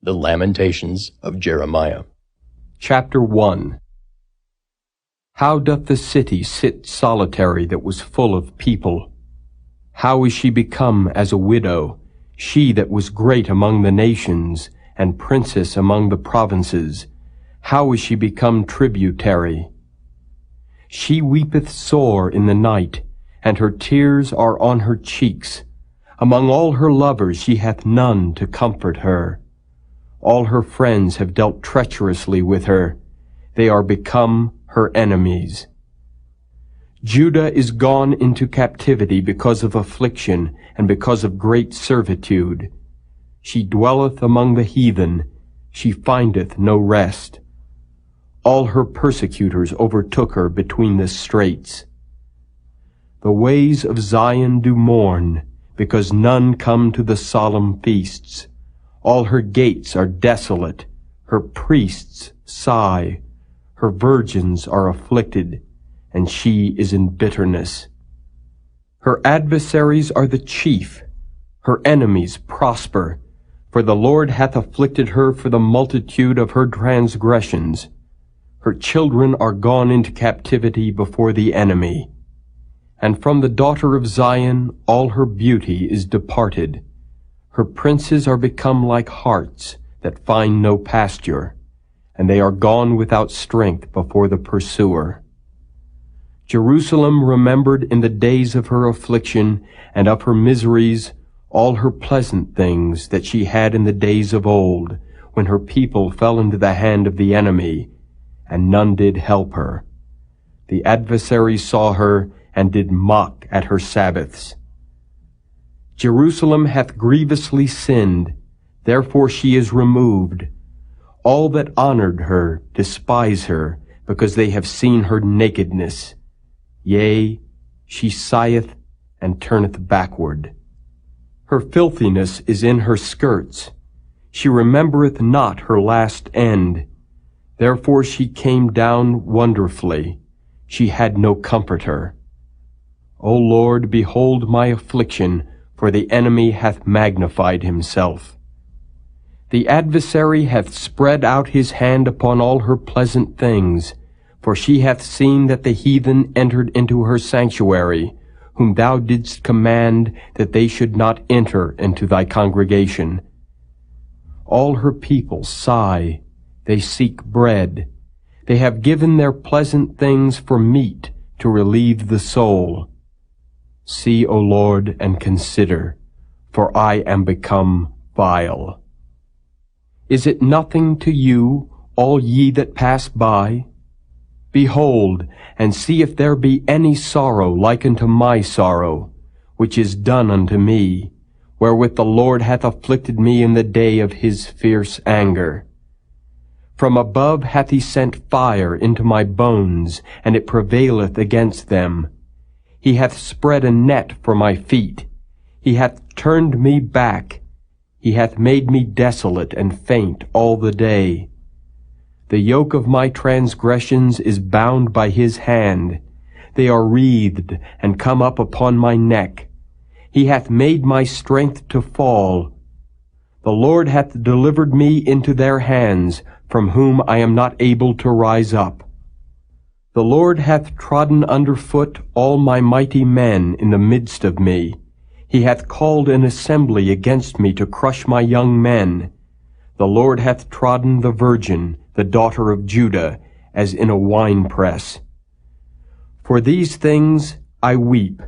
The Lamentations of Jeremiah. Chapter 1. How doth the city sit solitary that was full of people? How is she become as a widow, she that was great among the nations, and princess among the provinces? How is she become tributary? She weepeth sore in the night, and her tears are on her cheeks. Among all her lovers she hath none to comfort her. All her friends have dealt treacherously with her. They are become her enemies. Judah is gone into captivity because of affliction and because of great servitude. She dwelleth among the heathen. She findeth no rest. All her persecutors overtook her between the straits. The ways of Zion do mourn, because none come to the solemn feasts. All her gates are desolate, her priests sigh, her virgins are afflicted, and she is in bitterness. Her adversaries are the chief, her enemies prosper, for the Lord hath afflicted her for the multitude of her transgressions. Her children are gone into captivity before the enemy. And from the daughter of Zion all her beauty is departed. Her princes are become like harts that find no pasture, and they are gone without strength before the pursuer. Jerusalem remembered in the days of her affliction and of her miseries all her pleasant things that she had in the days of old, when her people fell into the hand of the enemy, and none did help her. The adversaries saw her, and did mock at her Sabbaths. Jerusalem hath grievously sinned, therefore she is removed. All that honored her despise her, because they have seen her nakedness. Yea, she sigheth and turneth backward. Her filthiness is in her skirts. She remembereth not her last end. Therefore she came down wonderfully. She had no comforter. O Lord, behold my affliction, for the enemy hath magnified himself. The adversary hath spread out his hand upon all her pleasant things, for she hath seen that the heathen entered into her sanctuary, whom thou didst command that they should not enter into thy congregation. All her people sigh, they seek bread. They have given their pleasant things for meat to relieve the soul. See, O Lord, and consider, for I am become vile. Is it nothing to you, all ye that pass by? Behold, and see if there be any sorrow like unto my sorrow, which is done unto me, wherewith the Lord hath afflicted me in the day of his fierce anger. From above hath he sent fire into my bones, and it prevaileth against them. He hath spread a net for my feet. He hath turned me back. He hath made me desolate and faint all the day. The yoke of my transgressions is bound by his hand. They are wreathed and come up upon my neck. He hath made my strength to fall. The Lord hath delivered me into their hands, from whom I am not able to rise up. The Lord hath trodden under foot all my mighty men in the midst of me. He hath called an assembly against me to crush my young men. The Lord hath trodden the virgin, the daughter of Judah, as in a winepress. For these things I weep.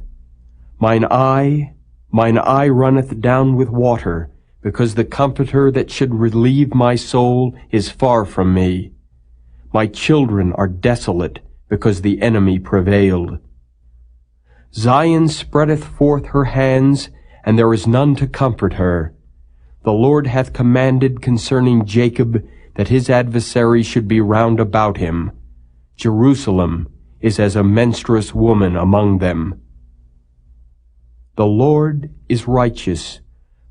Mine eye runneth down with water, because the Comforter that should relieve my soul is far from me. My children are desolate, because the enemy prevailed. Zion spreadeth forth her hands, and there is none to comfort her. The Lord hath commanded concerning Jacob that his adversary should be round about him. Jerusalem is as a menstruous woman among them. The Lord is righteous,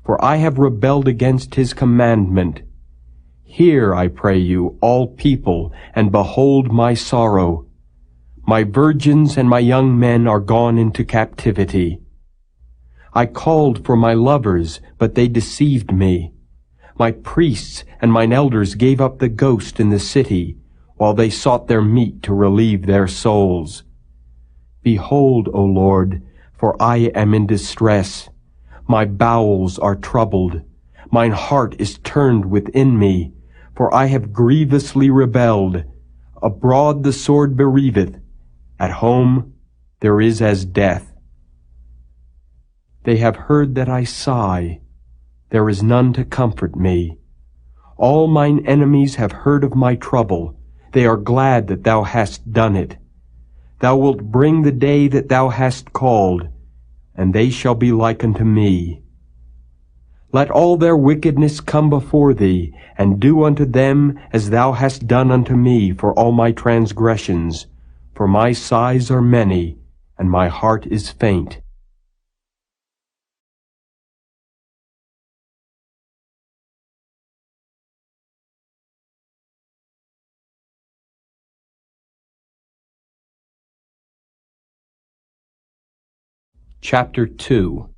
for I have rebelled against his commandment. Hear, I pray you, all people, and behold my sorrow. My virgins and my young men are gone into captivity. I called for my lovers, but they deceived me. My priests and mine elders gave up the ghost in the city, while they sought their meat to relieve their souls. Behold, O Lord, for I am in distress. My bowels are troubled. Mine heart is turned within me, for I have grievously rebelled. Abroad the sword bereaveth. At home there is as death. They have heard that I sigh. There is none to comfort me. All mine enemies have heard of my trouble. They are glad that thou hast done it. Thou wilt bring the day that thou hast called, and they shall be like unto me. Let all their wickedness come before thee, and do unto them as thou hast done unto me for all my transgressions. For my sighs are many, and my heart is faint. Chapter 2.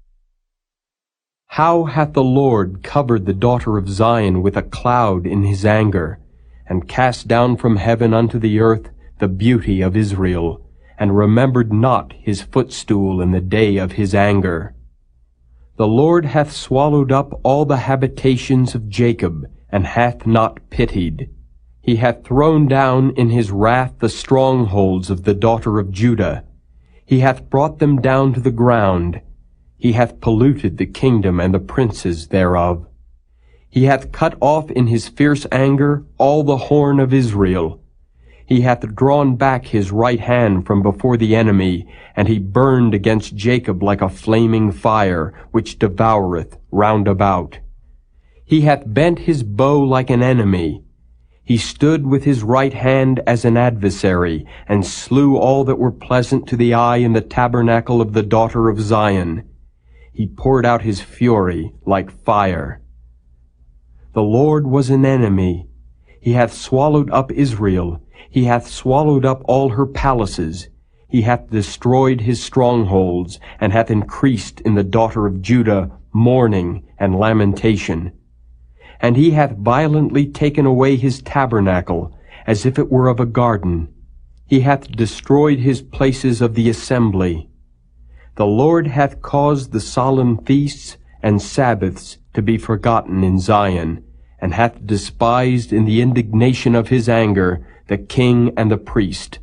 How hath the Lord covered the daughter of Zion with a cloud in his anger, and cast down from heaven unto the earth the beauty of Israel, and remembered not his footstool in the day of his anger. The Lord hath swallowed up all the habitations of Jacob, and hath not pitied. He hath thrown down in his wrath the strongholds of the daughter of Judah. He hath brought them down to the ground. He hath polluted the kingdom and the princes thereof. He hath cut off in his fierce anger all the horn of Israel. He hath drawn back his right hand from before the enemy, and he burned against Jacob like a flaming fire, which devoureth round about. He hath bent his bow like an enemy. He stood with his right hand as an adversary, and slew all that were pleasant to the eye in the tabernacle of the daughter of Zion. He poured out his fury like fire. The Lord was an enemy. He hath swallowed up Israel. He hath swallowed up all her palaces. He hath destroyed his strongholds, and hath increased in the daughter of Judah mourning and lamentation. And he hath violently taken away his tabernacle, as if it were of a garden. He hath destroyed his places of the assembly. The Lord hath caused the solemn feasts and Sabbaths to be forgotten in Zion, and hath despised in the indignation of his anger the king and the priest.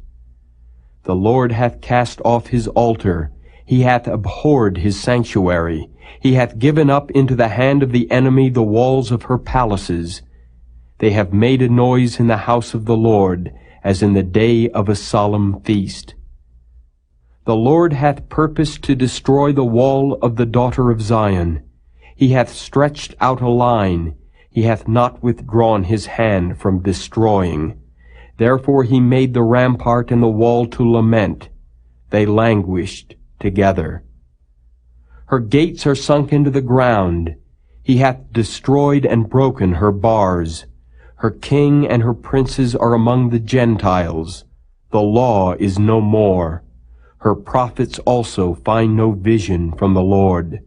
The Lord hath cast off his altar. He hath abhorred his sanctuary. He hath given up into the hand of the enemy the walls of her palaces. They have made a noise in the house of the Lord, as in the day of a solemn feast. The Lord hath purposed to destroy the wall of the daughter of Zion. He hath stretched out a line. He hath not withdrawn his hand from destroying. Therefore he made the rampart and the wall to lament. They languished together. Her gates are sunk into the ground. He hath destroyed and broken her bars. Her king and her princes are among the Gentiles. The law is no more. Her prophets also find no vision from the Lord.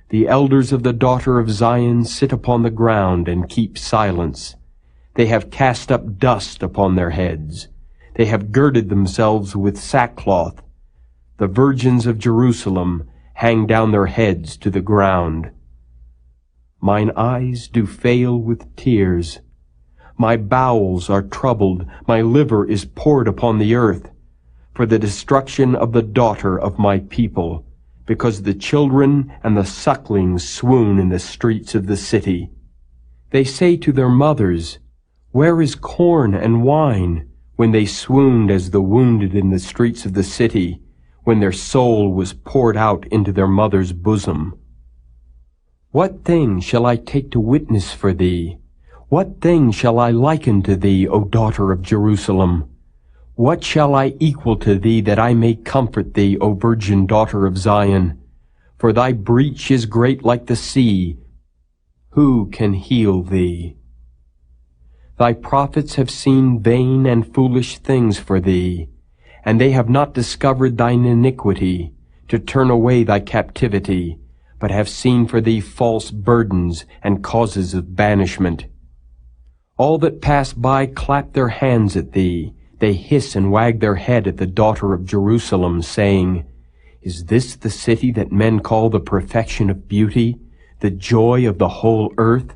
The elders of the daughter of Zion sit upon the ground and keep silence. They have cast up dust upon their heads. They have girded themselves with sackcloth. The virgins of Jerusalem hang down their heads to the ground. Mine eyes do fail with tears. My bowels are troubled. My liver is poured upon the earth, for the destruction of the daughter of my people, because the children and the sucklings swoon in the streets of the city. They say to their mothers, Where is corn and wine? When they swooned as the wounded in the streets of the city, when their soul was poured out into their mother's bosom. What thing shall I take to witness for thee? What thing shall I liken to thee, O daughter of Jerusalem? What shall I equal to thee, that I may comfort thee, O virgin daughter of Zion? For thy breach is great like the sea. Who can heal thee? Thy prophets have seen vain and foolish things for thee, and they have not discovered thine iniquity, to turn away thy captivity, but have seen for thee false burdens and causes of banishment. All that pass by clap their hands at thee. They hiss and wag their head at the daughter of Jerusalem, saying, Is this the city that men call the perfection of beauty, the joy of the whole earth?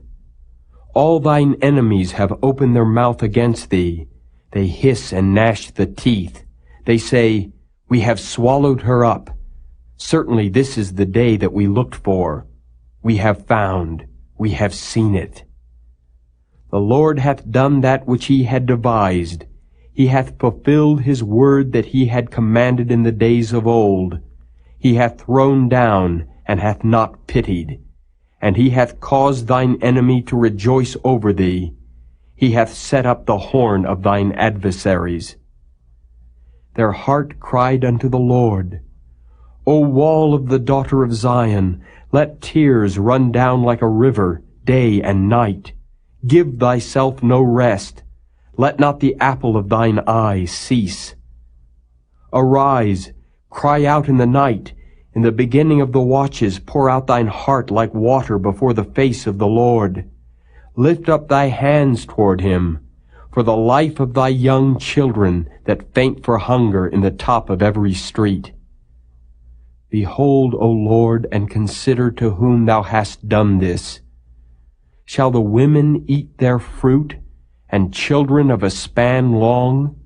All thine enemies have opened their mouth against thee. They hiss and gnash the teeth. They say, We have swallowed her up. Certainly this is the day that we looked for. We have found, we have seen it. The Lord hath done that which he had devised. He hath fulfilled his word that he had commanded in the days of old. He hath thrown down, and hath not pitied. And he hath caused thine enemy to rejoice over thee. He hath set up the horn of thine adversaries. Their heart cried unto the Lord, O wall of the daughter of Zion, let tears run down like a river, day and night. Give thyself no rest. Let not the apple of thine eye cease. Arise, cry out in the night. In the beginning of the watches pour out thine heart like water before the face of the Lord. Lift up thy hands toward him, for the life of thy young children that faint for hunger in the top of every street. Behold, O Lord, and consider to whom thou hast done this. Shall the women eat their fruit, and children of a span long?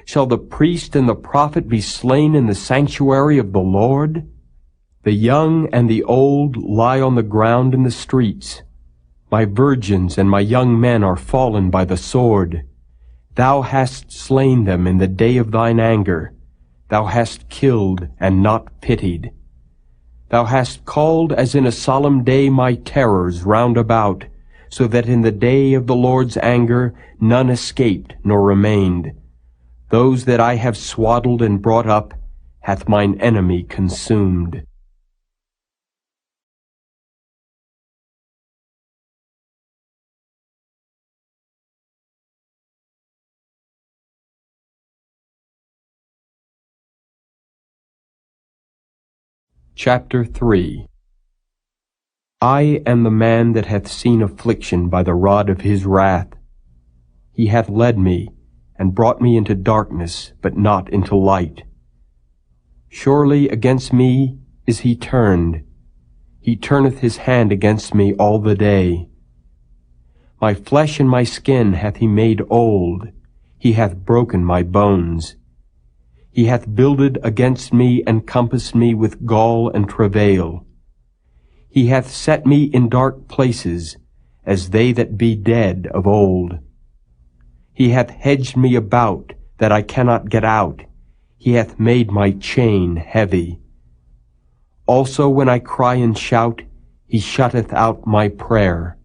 Shall the priest and the prophet be slain in the sanctuary of the Lord? The young and the old lie on the ground in the streets. My virgins and my young men are fallen by the sword. Thou hast slain them in the day of thine anger. Thou hast killed and not pitied. Thou hast called as in a solemn day my terrors round about, so that in the day of the Lord's anger none escaped nor remained. Those that I have swaddled and brought up hath mine enemy consumed. Chapter 3. I am the man that hath seen affliction by the rod of his wrath. He hath led me, and brought me into darkness, but not into light. Surely against me is he turned. He turneth his hand against me all the day. My flesh and my skin hath he made old. He hath broken my bones. He hath builded against me and compassed me with gall and travail. He hath set me in dark places, as they that be dead of old. He hath hedged me about, that I cannot get out. He hath made my chain heavy. Also when I cry and shout, he shutteth out my prayer.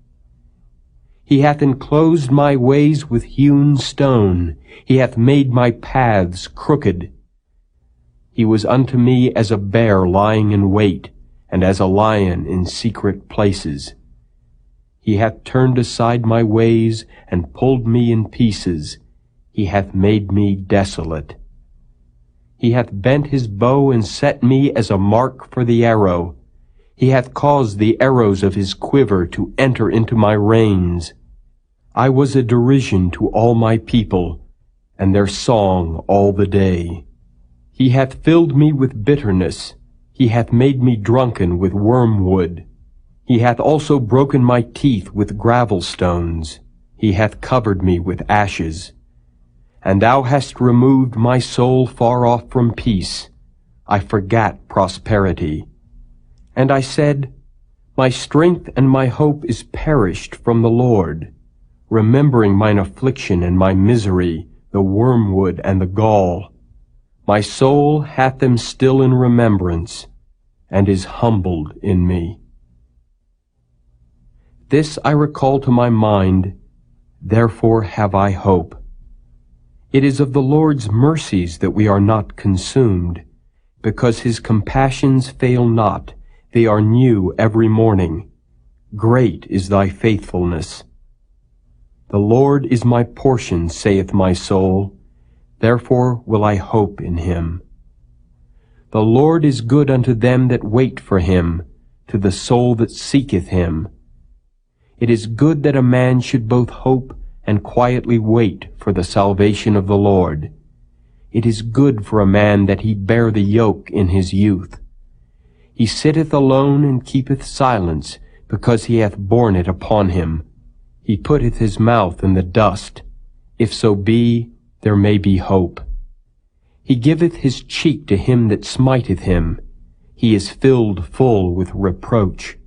He hath enclosed my ways with hewn stone. He hath made my paths crooked. He was unto me as a bear lying in wait, and as a lion in secret places. He hath turned aside my ways, and pulled me in pieces. He hath made me desolate. He hath bent his bow, and set me as a mark for the arrow. He hath caused the arrows of his quiver to enter into my reins. I was a derision to all my people, and their song all the day. He hath filled me with bitterness. He hath made me drunken with wormwood. He hath also broken my teeth with gravel stones. He hath covered me with ashes. And thou hast removed my soul far off from peace. I forgat prosperity. And I said, My strength and my hope is perished from the Lord, remembering mine affliction and my misery, the wormwood and the gall. My soul hath them still in remembrance, and is humbled in me. This I recall to my mind, therefore have I hope. It is of the Lord's mercies that we are not consumed, because his compassions fail not, they are new every morning. Great is thy faithfulness. The Lord is my portion, saith my soul. Therefore will I hope in him. The Lord is good unto them that wait for him, to the soul that seeketh him. It is good that a man should both hope and quietly wait for the salvation of the Lord. It is good for a man that he bear the yoke in his youth. He sitteth alone and keepeth silence, because he hath borne it upon him. He putteth his mouth in the dust. If so be, there may be hope. He giveth his cheek to him that smiteth him. He is filled full with reproach.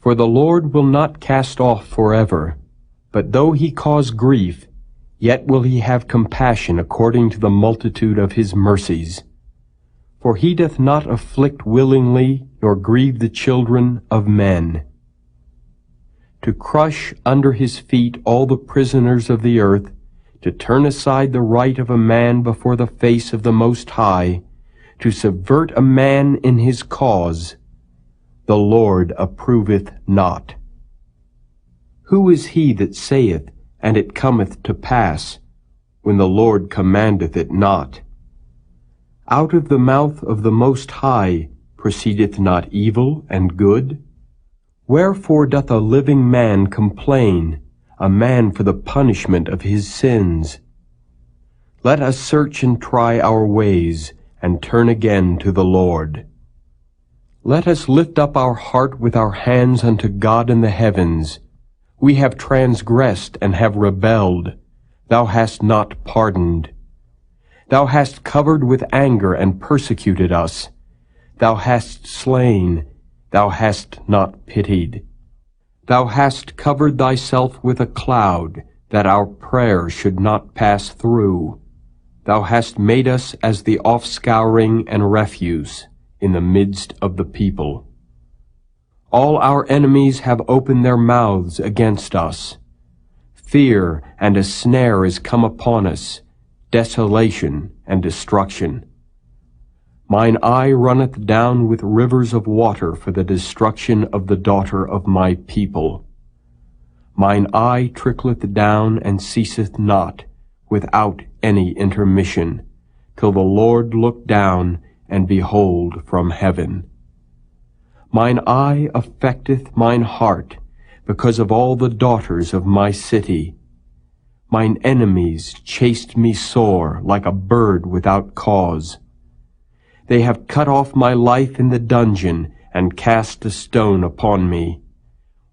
For the Lord will not cast off forever, but though he cause grief, yet will he have compassion according to the multitude of his mercies. For he doth not afflict willingly, nor grieve the children of men. To crush under his feet all the prisoners of the earth, to turn aside the right of a man before the face of the Most High, to subvert a man in his cause, the Lord approveth not. Who is he that saith, and it cometh to pass, when the Lord commandeth it not? Out of the mouth of the Most High proceedeth not evil and good? Wherefore doth a living man complain, a man for the punishment of his sins? Let us search and try our ways, and turn again to the Lord. Let us lift up our heart with our hands unto God in the heavens. We have transgressed and have rebelled. Thou hast not pardoned. Thou hast covered with anger and persecuted us. Thou hast slain. Thou hast not pitied. Thou hast covered thyself with a cloud, that our prayer should not pass through. Thou hast made us as the offscouring and refuse in the midst of the people. All our enemies have opened their mouths against us. Fear and a snare is come upon us, desolation and destruction. Mine eye runneth down with rivers of water for the destruction of the daughter of my people. Mine eye trickleth down and ceaseth not, without any intermission, till the Lord look down and behold from heaven. Mine eye affecteth mine heart, because of all the daughters of my city. Mine enemies chased me sore, like a bird without cause. They have cut off my life in the dungeon, and cast a stone upon me.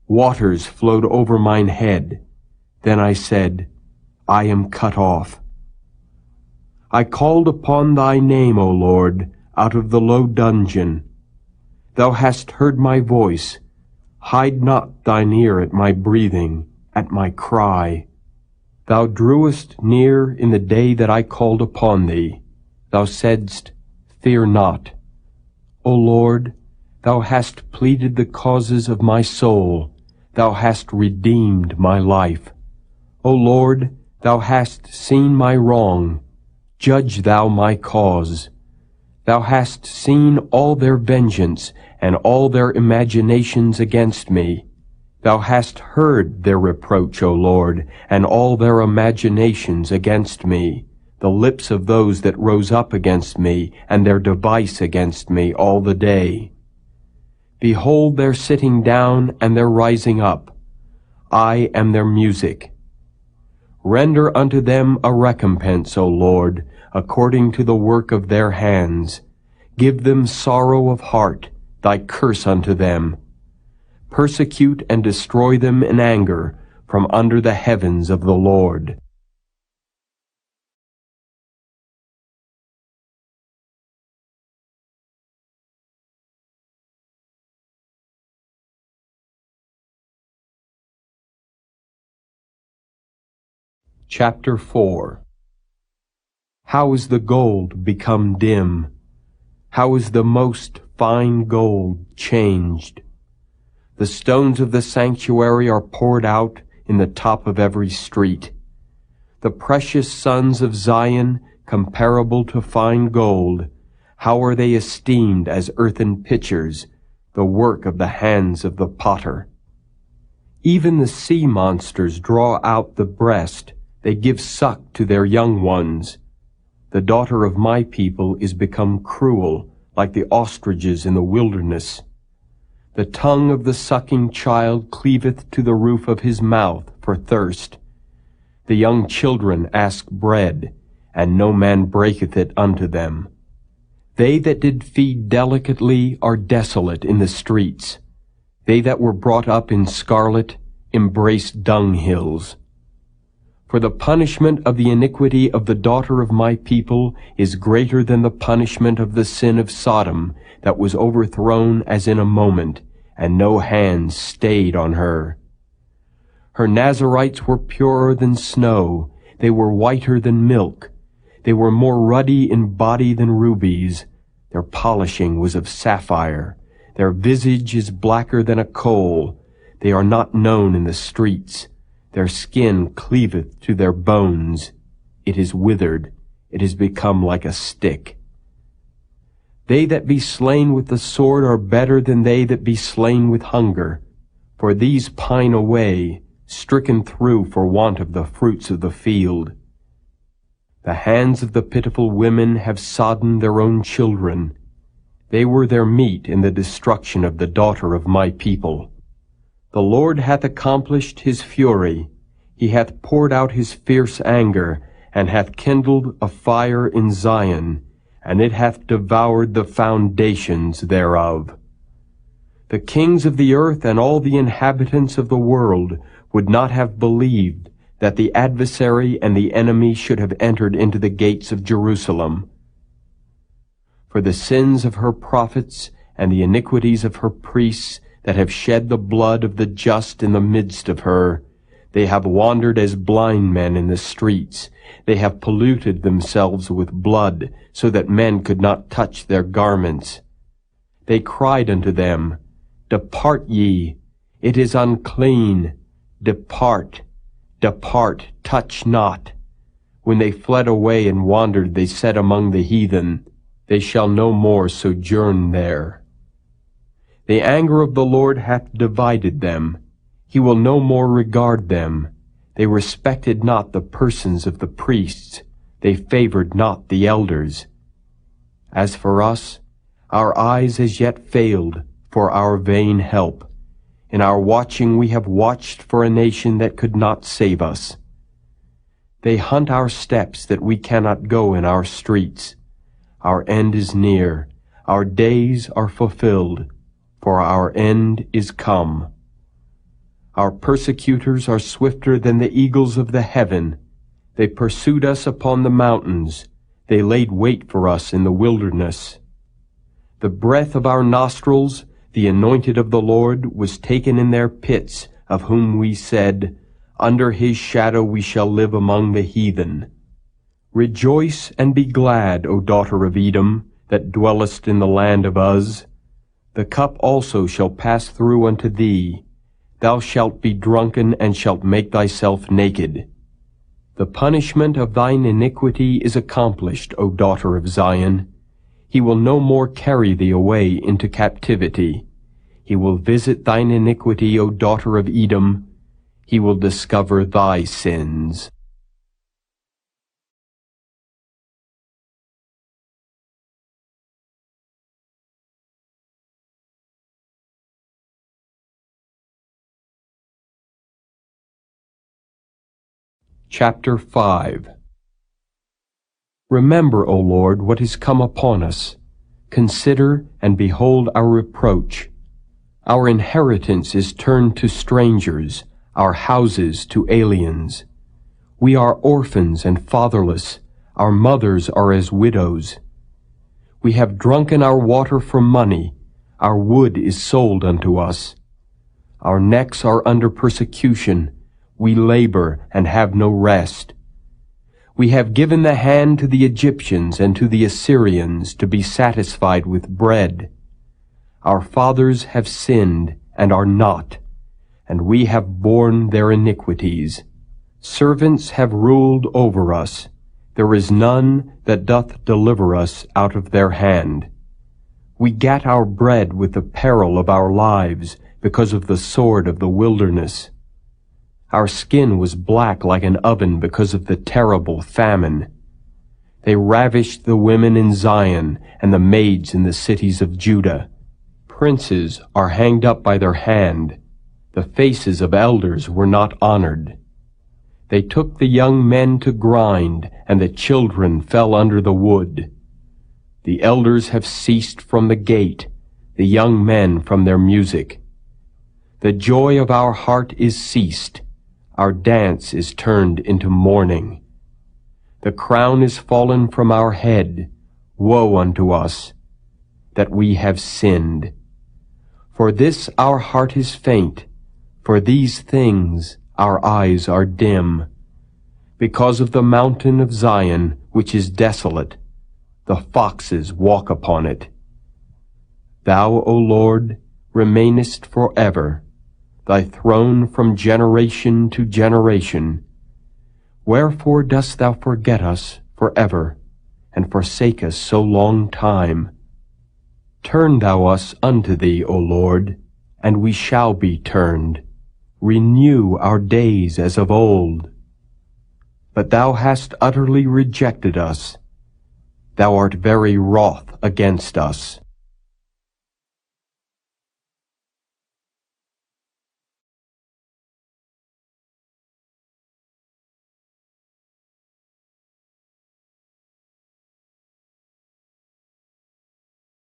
Waters flowed over mine head. Then I said, I am cut off. I called upon thy name, O Lord, out of the low dungeon. Thou hast heard my voice. Hide not thine ear at my breathing, at my cry. Thou drewest near in the day that I called upon thee. Thou saidst, Fear not. O Lord, thou hast pleaded the causes of my soul. Thou hast redeemed my life. O Lord, thou hast seen my wrong. Judge thou my cause. Thou hast seen all their vengeance and all their imaginations against me. Thou hast heard their reproach, O Lord, and all their imaginations against me, the lips of those that rose up against me, and their device against me all the day. Behold their sitting down and their rising up. I am their music. Render unto them a recompense, O Lord, according to the work of their hands. Give them sorrow of heart, thy curse unto them. Persecute and destroy them in anger from under the heavens of the Lord. Chapter 4. How is the gold become dim? How is the most fine gold changed? The stones of the sanctuary are poured out in the top of every street. The precious sons of Zion, comparable to fine gold, how are they esteemed as earthen pitchers, the work of the hands of the potter. Even the sea monsters draw out the breast, they give suck to their young ones. The daughter of my people is become cruel, like the ostriches in the wilderness. The tongue of the sucking child cleaveth to the roof of his mouth for thirst. The young children ask bread, and no man breaketh it unto them. They that did feed delicately are desolate in the streets. They that were brought up in scarlet embrace dunghills. For the punishment of the iniquity of the daughter of my people is greater than the punishment of the sin of Sodom, that was overthrown as in a moment, and no hand stayed on her. Her Nazarites were purer than snow, they were whiter than milk, they were more ruddy in body than rubies, their polishing was of sapphire, their visage is blacker than a coal, they are not known in the streets, their skin cleaveth to their bones, it is withered, it is become like a stick. They that be slain with the sword are better than they that be slain with hunger, for these pine away, stricken through for want of the fruits of the field. The hands of the pitiful women have sodden their own children. They were their meat in the destruction of the daughter of my people. The Lord hath accomplished his fury. He hath poured out his fierce anger, and hath kindled a fire in Zion, and it hath devoured the foundations thereof. The kings of the earth and all the inhabitants of the world would not have believed that the adversary and the enemy should have entered into the gates of Jerusalem. For the sins of her prophets and the iniquities of her priests that have shed the blood of the just in the midst of her, they have wandered as blind men in the streets. They have polluted themselves with blood, so that men could not touch their garments. They cried unto them, Depart ye, it is unclean. Depart, depart, touch not. When they fled away and wandered, they said among the heathen, They shall no more sojourn there. The anger of the Lord hath divided them. He will no more regard them. They respected not the persons of the priests. They favored not the elders. As for us, our eyes as yet failed for our vain help. In our watching we have watched for a nation that could not save us. They hunt our steps that we cannot go in our streets. Our end is near. Our days are fulfilled, for our end is come. Our persecutors are swifter than the eagles of the heaven. They pursued us upon the mountains. They laid wait for us in the wilderness. The breath of our nostrils, the anointed of the Lord, was taken in their pits, of whom we said, Under his shadow we shall live among the heathen. Rejoice and be glad, O daughter of Edom, that dwellest in the land of Uz. The cup also shall pass through unto thee. Thou shalt be drunken, and shalt make thyself naked. The punishment of thine iniquity is accomplished, O daughter of Zion. He will no more carry thee away into captivity. He will visit thine iniquity, O daughter of Edom. He will discover thy sins. Chapter 5. Remember, O Lord, what is come upon us. Consider and behold our reproach. Our inheritance is turned to strangers, our houses to aliens. We are orphans and fatherless. Our mothers are as widows. We have drunken our water for money. Our wood is sold unto us. Our necks are under persecution. We labor and have no rest. We have given the hand to the Egyptians and to the Assyrians to be satisfied with bread. Our fathers have sinned and are not, and we have borne their iniquities. Servants have ruled over us. There is none that doth deliver us out of their hand. We gat our bread with the peril of our lives, because of the sword of the wilderness. Our skin was black like an oven because of the terrible famine. They ravished the women in Zion and the maids in the cities of Judah. princes are hanged up by their hand. The faces of elders were not honored. They took the young men to grind, and the children fell under the wood. The elders have ceased from the gate, the young men from their music. The joy of our heart is ceased, our dance is turned into mourning. The crown is fallen from our head. Woe unto us, that we have sinned. For this our heart is faint, for these things our eyes are dim. Because of the mountain of Zion, which is desolate, the foxes walk upon it. Thou, O Lord, remainest forever, thy throne from generation to generation. Wherefore dost thou forget us forever, and forsake us so long time? Turn thou us unto thee, O Lord, and we shall be turned. Renew our days as of old. But thou hast utterly rejected us. Thou art very wroth against us.